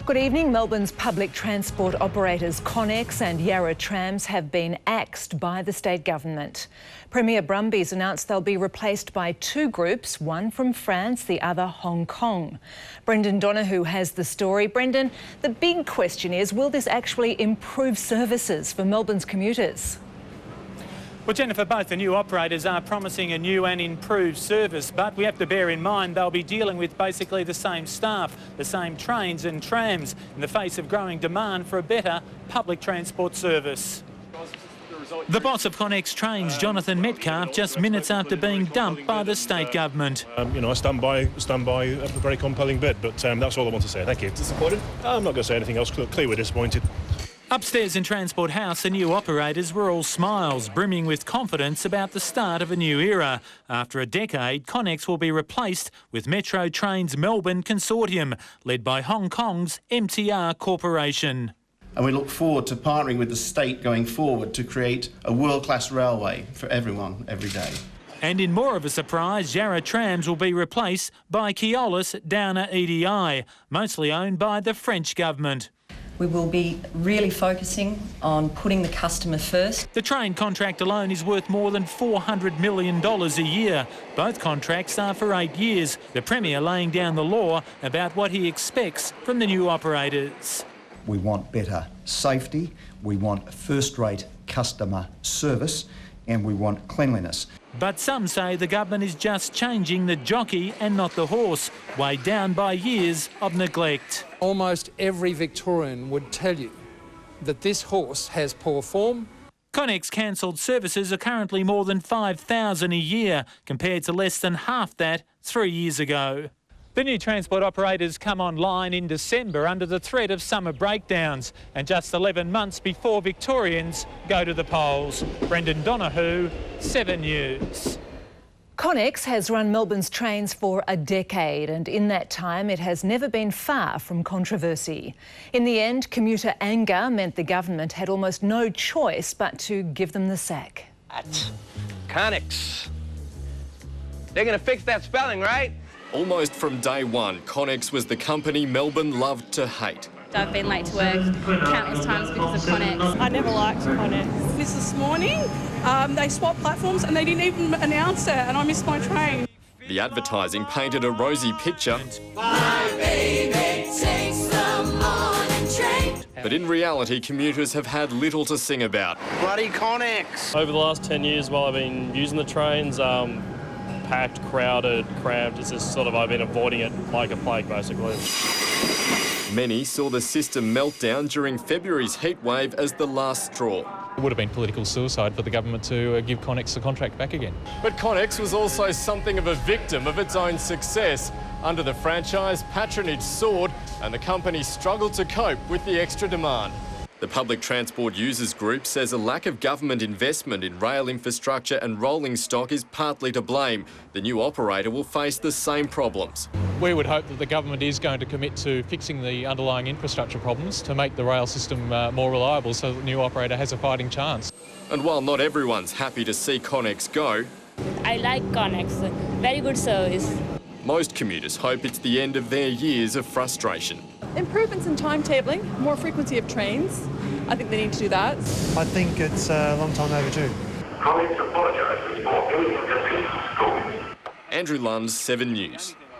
Good evening. Melbourne's public transport operators Connex and Yarra Trams have been axed by the state government. Premier Brumbies announced they'll be replaced by two groups, one from France, the other Hong Kong. Brendan Donahue has the story. Brendan, the big question is, will this actually improve services for Melbourne's commuters? Well, Jennifer, both the new operators are promising a new and improved service, but we have to bear in mind they'll be dealing with basically the same staff, the same trains and trams, in the face of growing demand for a better public transport service. The boss of Connex Trains, Jonathan Metcalf, just minutes after being dumped by the state government. I stand by a very compelling bid, but that's all I want to say. Thank you. Disappointed? I'm not going to say anything else. Clearly disappointed. Upstairs in Transport House, the new operators were all smiles, brimming with confidence about the start of a new era. After a decade, Connex will be replaced with Metro Trains Melbourne Consortium, led by Hong Kong's MTR Corporation. And we look forward to partnering with the state going forward to create a world-class railway for everyone, every day. And in more of a surprise, Yarra Trams will be replaced by Keolis Downer EDI, mostly owned by the French government. We will be really focusing on putting the customer first. The train contract alone is worth more than $400 million a year. Both contracts are for 8 years. The Premier laying down the law about what he expects from the new operators. We want better safety, we want first-rate customer service, and we want cleanliness. But some say the government is just changing the jockey and not the horse, weighed down by years of neglect. Almost every Victorian would tell you that this horse has poor form. Connex cancelled services are currently more than 5,000 a year, compared to less than half that 3 years ago. The new transport operators come online in December under the threat of summer breakdowns, and just 11 months before Victorians go to the polls. Brendan Donahue, 7 News. Connex has run Melbourne's trains for a decade, and in that time it has never been far from controversy. In the end, commuter anger meant the government had almost no choice but to give them the sack. Connex. They're going to fix that spelling, right? Almost from day one, Connex was the company Melbourne loved to hate. I've been late to work countless times because of Connex. I never liked Connex. This morning, they swapped platforms and they didn't even announce it, and I missed my train. The advertising painted a rosy picture. My baby takes the morning train. But in reality, commuters have had little to sing about. Bloody Connex! Over the last 10 years while I've been using the trains, packed, crowded, cramped, it's just sort of I've been avoiding it like a plague, basically. Many saw the system meltdown during February's heatwave as the last straw. It would have been political suicide for the government to give Connex the contract back again. But Connex was also something of a victim of its own success. Under the franchise, patronage soared and the company struggled to cope with the extra demand. The Public Transport Users Group says a lack of government investment in rail infrastructure and rolling stock is partly to blame. The new operator will face the same problems. We would hope that the government is going to commit to fixing the underlying infrastructure problems to make the rail system more reliable so that the new operator has a fighting chance. And while not everyone's happy to see Connex go, I like Connex, very good service. Most commuters hope it's the end of their years of frustration. Improvements in timetabling, more frequency of trains. I think they need to do that. I think it's a long time overdue. Andrew Lund, 7 News.